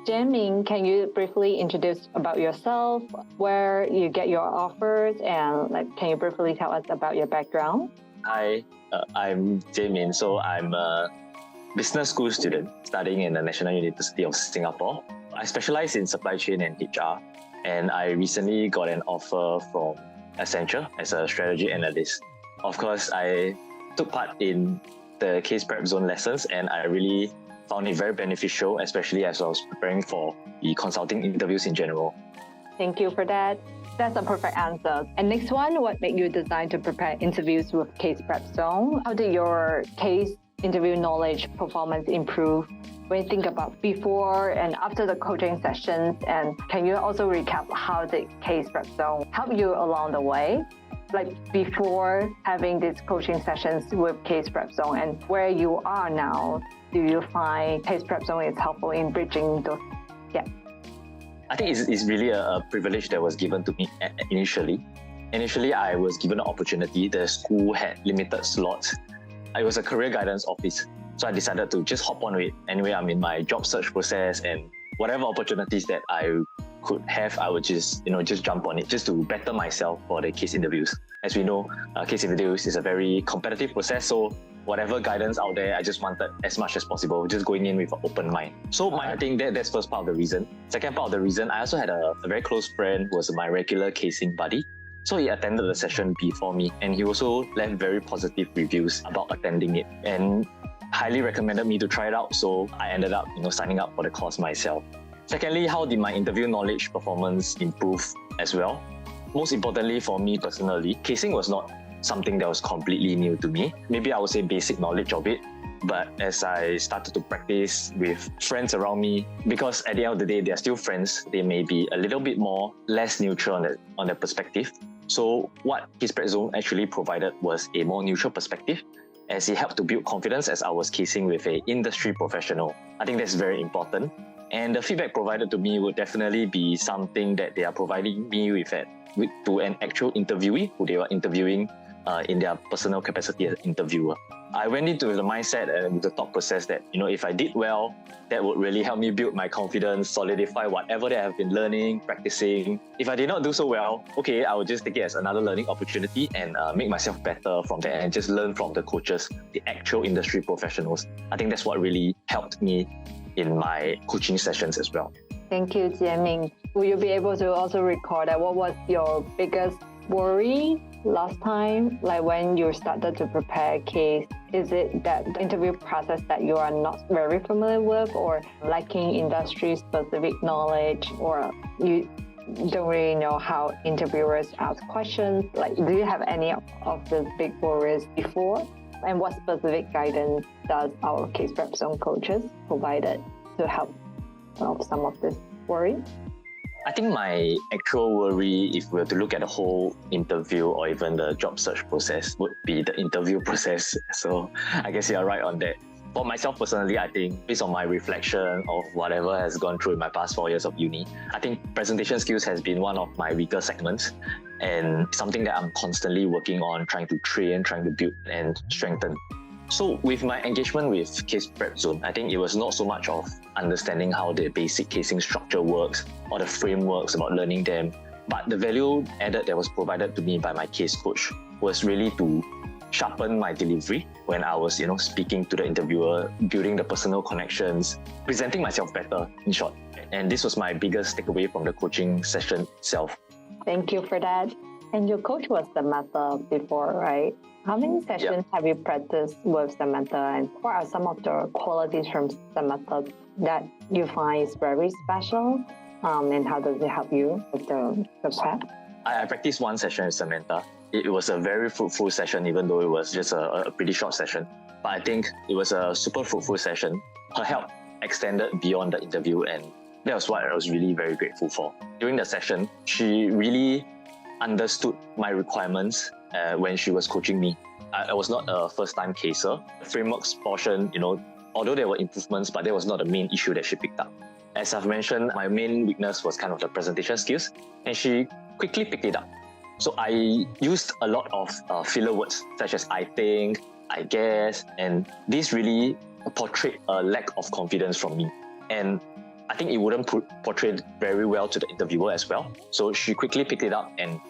Jian-Ming, can you briefly introduce about yourself, where you get your offers, and can you briefly tell us about your background? Hi, I'm Jian-Ming. So I'm a business school student studying in the National University of Singapore. I specialize in supply chain and HR, and I recently got an offer from Accenture as a strategy analyst. Of course, I took part in the case prep zone lessons, and I really found it very beneficial, especially as I was preparing for the consulting interviews in general. Thank you for that. That's a perfect answer. And next one, what made you decide to prepare interviews with Case Prep Zone? How did your case interview knowledge performance improve when you think about before and after the coaching sessions? And can you also recap how did Case Prep Zone help you along the way? Like before having these coaching sessions with Case Prep Zone and where you are now, do you find Case Prep Zone is helpful in bridging those gaps? I think it's really a privilege that was given to me initially. Initially, I was given an opportunity. The school had limited slots. It was a career guidance office. So I decided to just hop on with it. Anyway, I'm in my job search process, and whatever opportunities that I could have, I would just jump on it just to better myself for the case interviews. As we know, case interviews is a very competitive process. So whatever guidance out there, I just wanted as much as possible, just going in with an open mind. So I think that's first part of the reason. Second part of the reason, I also had a very close friend who was my regular casing buddy. So he attended the session before me, and he also left very positive reviews about attending it and highly recommended me to try it out. So I ended up signing up for the course myself. Secondly, how did my interview knowledge performance improve as well? Most importantly for me personally, casing was not something that was completely new to me. Maybe I would say basic knowledge of it. But as I started to practice with friends around me, because at the end of the day, they're still friends, they may be a little bit less neutral on their perspective. So what Case Prep Zone actually provided was a more neutral perspective, as it helped to build confidence as I was casing with an industry professional. I think that's very important. And the feedback provided to me would definitely be something that they are providing me with to an actual interviewee who they were interviewing in their personal capacity as interviewer. I went into the mindset and the thought process that, if I did well, that would really help me build my confidence, solidify whatever that I have been learning, practicing. If I did not do so well, okay, I would just take it as another learning opportunity and make myself better from there and just learn from the coaches, the actual industry professionals. I think that's what really helped me in my coaching sessions as well. Thank you, Jian-Ming. Will you be able to also record that? What was your biggest worry last time, like when you started to prepare a case? Is it that the interview process that you are not very familiar with, or lacking industry-specific knowledge, or you don't really know how interviewers ask questions? Do you have any of the big worries before? And what specific guidance does our Case Prep Zone coaches provided to help solve some of this worry? I think my actual worry, if we were to look at the whole interview or even the job search process, would be the interview process. So I guess you're right on that. For myself personally, I think based on my reflection of whatever has gone through in my past 4 years of uni, I think presentation skills has been one of my weaker segments and something that I'm constantly working on, trying to train, trying to build and strengthen. So with my engagement with Case Prep Zone, I think it was not so much of understanding how the basic casing structure works or the frameworks about learning them, but the value added that was provided to me by my case coach was really to sharpen my delivery when I was, speaking to the interviewer, building the personal connections, presenting myself better, in short. And this was my biggest takeaway from the coaching session itself. Thank you for that. And your coach was Samantha before, right? How many sessions have you practiced with Samantha, and what are some of the qualities from Samantha that you find is very special? And how does it help you with the prep? I practiced one session with Samantha. It was a very fruitful session, even though it was just a pretty short session. But I think it was a super fruitful session. Her help extended beyond the interview, and that was what I was really very grateful for. During the session, she really understood my requirements when she was coaching me. I was not a first-time caser. The frameworks portion, although there were improvements, but that was not the main issue that she picked up. As I've mentioned, my main weakness was kind of the presentation skills, and she quickly picked it up. So I used a lot of filler words, such as I think, I guess, and this really portrayed a lack of confidence from me. And I think it wouldn't portray very well to the interviewer as well. So she quickly picked it up and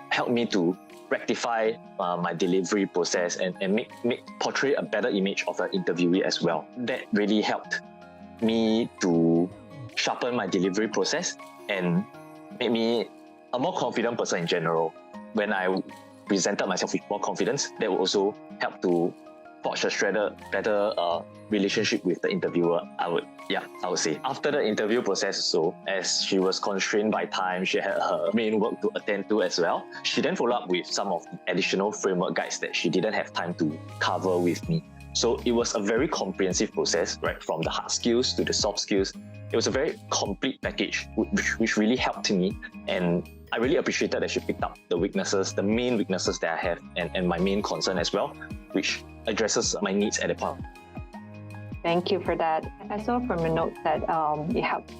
helped me to rectify my delivery process and portray a better image of the interviewee as well. That really helped me to sharpen my delivery process and made me a more confident person in general. When I presented myself with more confidence, that will also help to forge a better relationship with the interviewer, I would say. After the interview process, so as she was constrained by time, she had her main work to attend to as well. She then followed up with some of the additional framework guides that she didn't have time to cover with me. So it was a very comprehensive process, right? From the hard skills to the soft skills. It was a very complete package, which really helped me. And I really appreciated that she picked up the main weaknesses that I have, and my main concern as well, which addresses my needs at the point. Thank you for that. I saw from your notes that it helped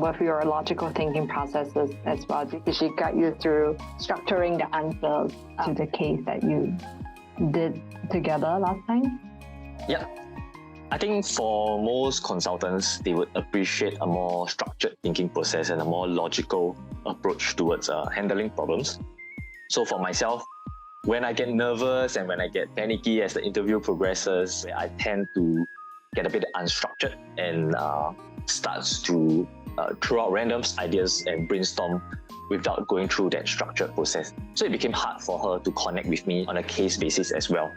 with your logical thinking processes as well. Did she guide you through structuring the answers to the case that you did together last time? Yeah. I think for most consultants, they would appreciate a more structured thinking process and a more logical approach towards handling problems. So for myself, when I get nervous and when I get panicky as the interview progresses, I tend to get a bit unstructured and starts to throw out random ideas and brainstorm without going through that structured process. So it became hard for her to connect with me on a case basis as well.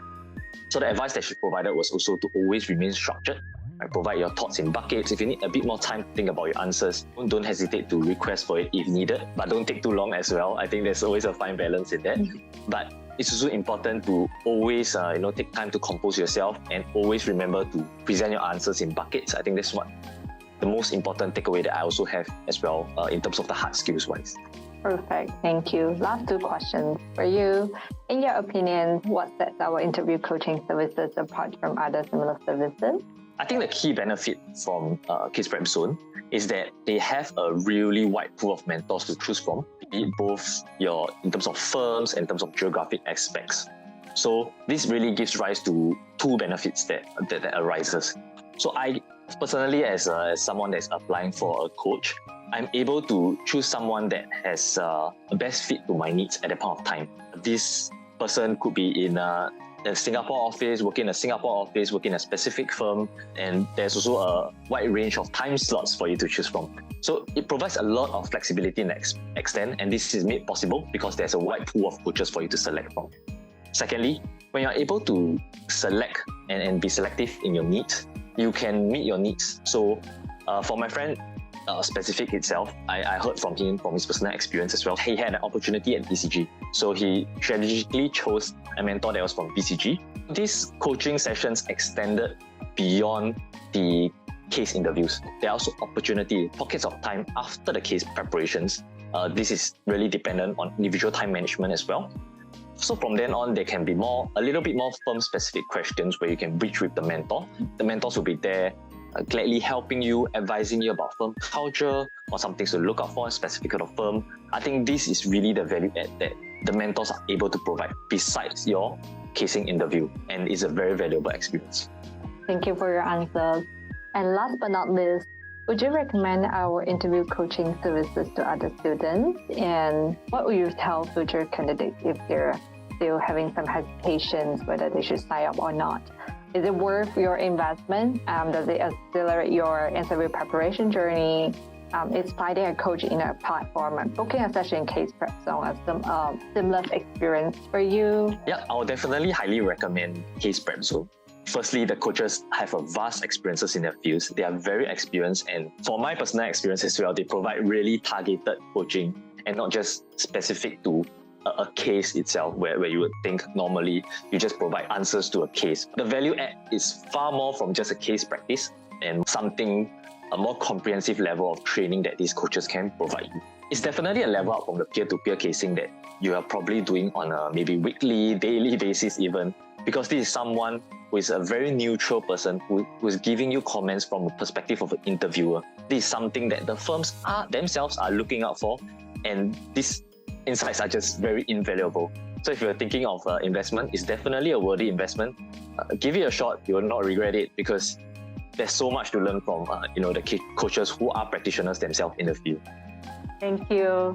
So the advice that she provided was also to always remain structured. Right? Provide your thoughts in buckets. If you need a bit more time to think about your answers, don't hesitate to request for it if needed, but don't take too long as well. I think there's always a fine balance in that. But it's also important to always take time to compose yourself and always remember to present your answers in buckets. I think that's what the most important takeaway that I also have as well in terms of the hard skills wise. Perfect. Thank you. Last two questions for you. In your opinion, what sets our interview coaching services apart from other similar services? I think the key benefit from Case Prep Zone is that they have a really wide pool of mentors to choose from, both in terms of firms and in terms of geographic aspects. So this really gives rise to two benefits that arises. So I personally, as someone that's applying for a coach, I'm able to choose someone that has a best fit to my needs at that point of time. This person could be in a Singapore office, working in a Singapore office, working in a specific firm, and there's also a wide range of time slots for you to choose from. So it provides a lot of flexibility in that extent, and this is made possible because there's a wide pool of coaches for you to select from. Secondly, when you're able to select and be selective in your needs, you can meet your needs. So for my friend, Specific itself, I heard from him from his personal experience as well. He had an opportunity at BCG, so he strategically chose a mentor that was from BCG. These coaching sessions extended beyond the case interviews. There are also pockets of time after the case preparations. This is really dependent on individual time management as well. So from then on, there can be a little bit more firm-specific questions where you can bridge with the mentor. The mentors will be there, gladly helping you, advising you about firm culture or some things to look out for specific to the firm. I think this is really the value add that the mentors are able to provide besides your casing interview, and it's a very valuable experience. Thank you for your answers. And last but not least, would you recommend our interview coaching services to other students? And what would you tell future candidates if they're still having some hesitations whether they should sign up or not? Is it worth your investment? Does it accelerate your interview preparation journey? Is finding a coach in a platform and booking a session in Case Prep Zone a similar experience for you? Yeah, I would definitely highly recommend Case Prep Zone. Firstly, the coaches have a vast experiences in their fields. They are very experienced, and for my personal experience as well, they provide really targeted coaching and not just specific to a case itself where you would think normally you just provide answers to a case. The value add is far more from just a case practice and a more comprehensive level of training that these coaches can provide you. It's definitely a level up from the peer-to-peer casing that you are probably doing on a maybe weekly, daily basis even, because this is someone who is a very neutral person who is giving you comments from the perspective of an interviewer. This is something that the firms themselves are looking out for, and these insights are just very invaluable. So if you're thinking of investment, it's definitely a worthy investment. Give it a shot, you will not regret it, because there's so much to learn from the coaches who are practitioners themselves in the field. Thank you.